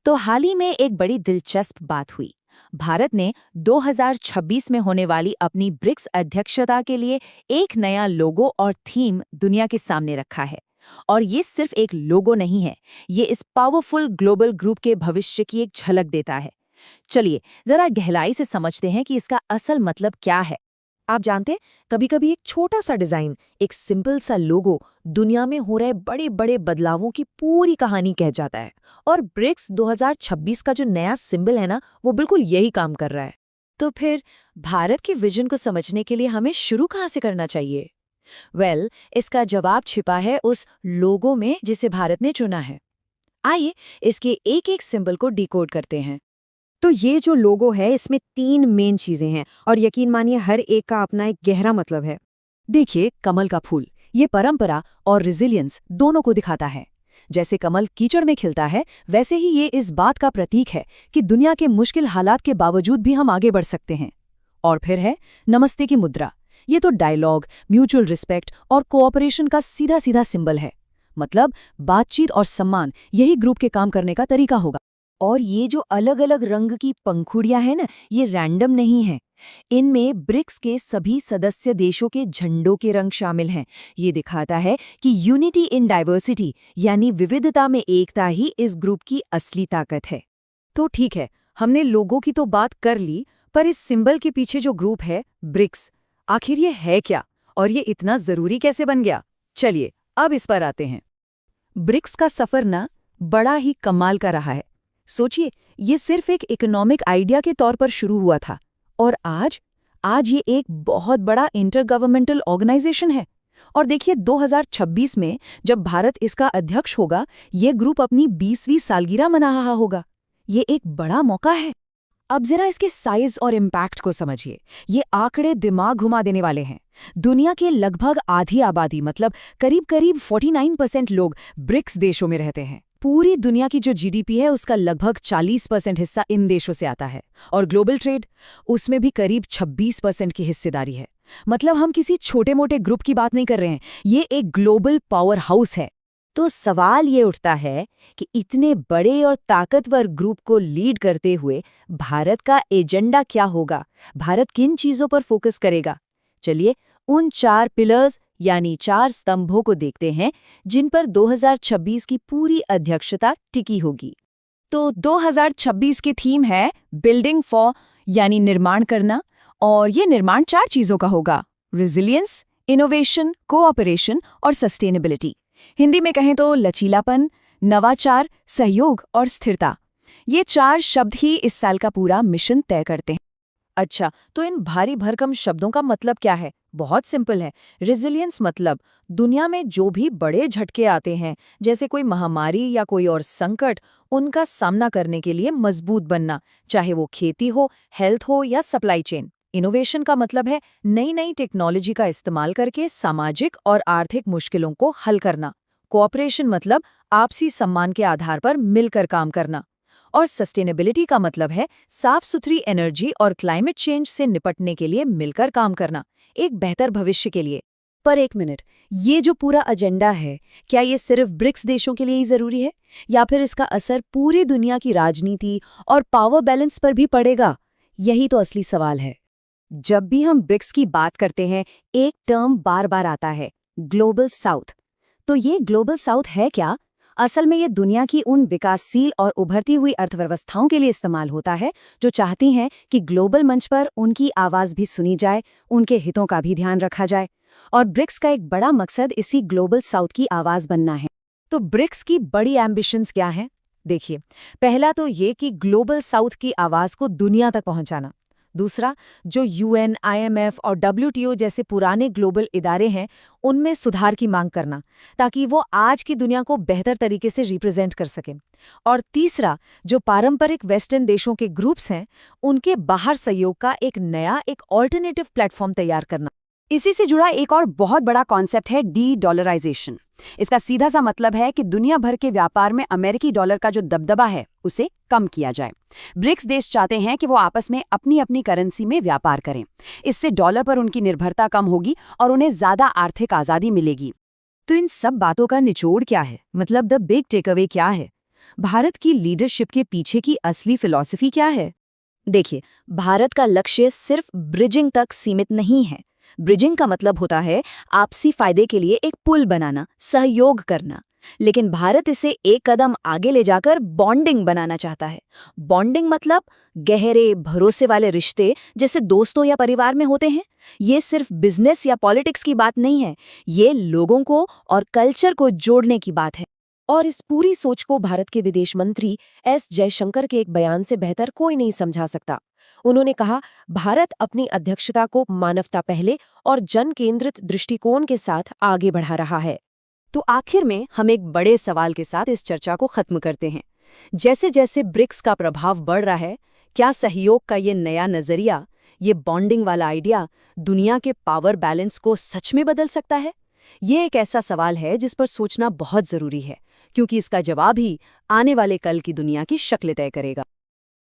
तो हाल ही में एक बड़ी दिलचस्प बात हुई। भारत ने 2026 में होने वाली अपनी ब्रिक्स अध्यक्षता के लिए एक नया लोगो और थीम दुनिया के सामने रखा है। और ये सिर्फ एक लोगो नहीं है, ये इस पावरफुल ग्लोबल ग्रुप के भविष्य की एक झलक देता है। चलिए जरा गहराई से समझते हैं कि इसका असल मतलब क्या है। आप जानते हैं, कभी कभी एक छोटा सा डिजाइन, एक सिंपल सा लोगो दुनिया में हो रहे बड़े बड़े बदलावों की पूरी कहानी कह जाता है। और ब्रिक्स 2026 का जो नया सिंबल है ना, वो बिल्कुल यही काम कर रहा है। तो फिर भारत के विजन को समझने के लिए हमें शुरू कहाँ से करना चाहिए? इसका जवाब छिपा है उस लोगो में जिसे भारत ने चुना है। आइए इसके एक एक सिंबल को डिकोड करते हैं। तो ये जो लोगो है, इसमें 3 मेन चीजें हैं और यकीन मानिए हर एक का अपना एक गहरा मतलब है। देखिए, कमल का फूल, ये परंपरा और रिजिलियंस दोनों को दिखाता है। जैसे कमल कीचड़ में खिलता है, वैसे ही ये इस बात का प्रतीक है कि दुनिया के मुश्किल हालात के बावजूद भी हम आगे बढ़ सकते हैं। और फिर है नमस्ते की मुद्रा। ये तो डायलॉग, म्यूचुअल रिस्पेक्ट और कोऑपरेशन का सीधा सीधा सिंबल है। मतलब बातचीत और सम्मान, यही ग्रुप के काम करने का तरीका होगा। और ये जो अलग अलग रंग की पंखुड़ियां हैं ना, ये रैंडम नहीं है। इनमें ब्रिक्स के सभी सदस्य देशों के झंडों के रंग शामिल हैं। ये दिखाता है कि यूनिटी इन डाइवर्सिटी, यानी विविधता में एकता ही इस ग्रुप की असली ताकत है। तो ठीक है, हमने लोगों की तो बात कर ली, पर इस सिंबल के पीछे जो ग्रुप है ब्रिक्स, आखिर ये है क्या और ये इतना जरूरी कैसे बन गया? चलिए अब इस पर आते हैं। ब्रिक्स का सफर ना बड़ा ही कमाल का रहा है। सोचिए, ये सिर्फ एक इकोनॉमिक आइडिया के तौर पर शुरू हुआ था और आज ये एक बहुत बड़ा इंटरगवर्नमेंटल ऑर्गेनाइजेशन है। और देखिए, 2026 में जब भारत इसका अध्यक्ष होगा, ये ग्रुप अपनी 20वीं सालगिरह मना रहा होगा। ये एक बड़ा मौका है। अब जरा इसके साइज और इम्पैक्ट को समझिए। ये आंकड़े दिमाग घुमा देने वाले हैं। दुनिया के लगभग आधी आबादी, मतलब करीब करीब 49% लोग ब्रिक्स देशों में रहते हैं। पूरी दुनिया की जो जीडीपी है, उसका लगभग 40% हिस्सा इन देशों से आता है। और ग्लोबल ट्रेड, उसमें भी करीब 26% की हिस्सेदारी है। मतलब हम किसी छोटे मोटे ग्रुप की बात नहीं कर रहे हैं, ये एक ग्लोबल पावर हाउस है। तो सवाल ये उठता है कि इतने बड़े और ताकतवर ग्रुप को लीड करते हुए भारत का एजेंडा क्या होगा? भारत किन चीजों पर फोकस करेगा? चलिए उन 4 पिलर्स यानी 4 स्तंभों को देखते हैं जिन पर 2026 की पूरी अध्यक्षता टिकी होगी। तो 2026 की थीम है बिल्डिंग फॉर, यानी निर्माण करना। और ये निर्माण 4 चीजों का होगा: रेजिलियंस, इनोवेशन, कोऑपरेशन और सस्टेनेबिलिटी। हिंदी में कहें तो लचीलापन, नवाचार, सहयोग और स्थिरता। ये 4 शब्द ही इस साल का पूरा मिशन तय करते हैं। अच्छा, तो इन भारी भरकम शब्दों का मतलब क्या है? बहुत सिंपल है। रेजिलियंस मतलब दुनिया में जो भी बड़े झटके आते हैं, जैसे कोई महामारी या कोई और संकट, उनका सामना करने के लिए मजबूत बनना, चाहे वो खेती हो, हेल्थ हो या सप्लाई चेन। इनोवेशन का मतलब है नई नई टेक्नोलॉजी का इस्तेमाल करके सामाजिक और आर्थिक मुश्किलों को हल करना। कोऑपरेशन मतलब आपसी सम्मान के आधार पर मिलकर काम करना। और सस्टेनेबिलिटी का मतलब है साफ सुथरी एनर्जी और क्लाइमेट चेंज से निपटने के लिए मिलकर काम करना, एक बेहतर भविष्य के लिए। पर एक मिनट, ये जो पूरा एजेंडा है, क्या ये सिर्फ ब्रिक्स देशों के लिए ही जरूरी है, या फिर इसका असर पूरी दुनिया की राजनीति और पावर बैलेंस पर भी पड़ेगा? यही तो असली सवाल है। जब भी हम ब्रिक्स की बात करते हैं, एक टर्म बार बार आता है, ग्लोबल साउथ। तो ये ग्लोबल साउथ है क्या? असल में ये दुनिया की उन विकासशील और उभरती हुई अर्थव्यवस्थाओं के लिए इस्तेमाल होता है जो चाहती हैं कि ग्लोबल मंच पर उनकी आवाज़ भी सुनी जाए, उनके हितों का भी ध्यान रखा जाए। और ब्रिक्स का एक बड़ा मकसद इसी ग्लोबल साउथ की आवाज़ बनना है। तो ब्रिक्स की बड़ी एम्बिशंस क्या हैं? देखिए, पहला तो ये कि ग्लोबल साउथ की आवाज़ को दुनिया तक पहुंचाना। दूसरा, जो यूएन, आईएमएफ और डब्ल्यूटीओ जैसे पुराने ग्लोबल इदारे हैं, उनमें सुधार की मांग करना, ताकि वो आज की दुनिया को बेहतर तरीके से रिप्रेजेंट कर सकें। और तीसरा, जो पारंपरिक वेस्टर्न देशों के ग्रुप्स हैं, उनके बाहर सहयोग का एक ऑल्टरनेटिव प्लेटफॉर्म तैयार करना। इसी से जुड़ा एक और बहुत बड़ा कॉन्सेप्ट है डी-डॉलराइजेशन। इसका सीधा सा मतलब है कि दुनिया भर के व्यापार में अमेरिकी डॉलर का जो दबदबा है, उसे कम किया जाए। ब्रिक्स देश चाहते हैं कि वो आपस में अपनी अपनी करेंसी में व्यापार करें। इससे डॉलर पर उनकी निर्भरता कम होगी और उन्हें ज्यादा आर्थिक आजादी मिलेगी। तो इन सब बातों का निचोड़ क्या है? मतलब द बिग टेकअवे क्या है? भारत की लीडरशिप के पीछे की असली फिलॉसफी क्या है? देखिए, भारत का लक्ष्य सिर्फ ब्रिजिंग तक सीमित नहीं है। ब्रिजिंग का मतलब होता है आपसी फायदे के लिए एक पुल बनाना, सहयोग करना। लेकिन भारत इसे एक कदम आगे ले जाकर बॉन्डिंग बनाना चाहता है। बॉन्डिंग मतलब गहरे, भरोसे वाले रिश्ते जैसे दोस्तों या परिवार में होते हैं। ये सिर्फ बिजनेस या पॉलिटिक्स की बात नहीं है, ये लोगों को और कल्चर को जोड़ने की बात है। और इस पूरी सोच को भारत के विदेश मंत्री एस जयशंकर के एक बयान से बेहतर कोई नहीं समझा सकता। उन्होंने कहा, भारत अपनी अध्यक्षता को मानवता पहले और जन केंद्रित दृष्टिकोण के साथ आगे बढ़ा रहा है। तो आखिर में हम एक बड़े सवाल के साथ इस चर्चा को खत्म करते हैं। जैसे जैसे ब्रिक्स का प्रभाव बढ़ रहा है, क्या सहयोग का ये नया नजरिया, ये बॉन्डिंग वाला आइडिया दुनिया के पावर बैलेंस को सच में बदल सकता है? ये एक ऐसा सवाल है जिस पर सोचना बहुत जरूरी है, क्योंकि इसका जवाब ही आने वाले कल की दुनिया की शक्ल तय करेगा।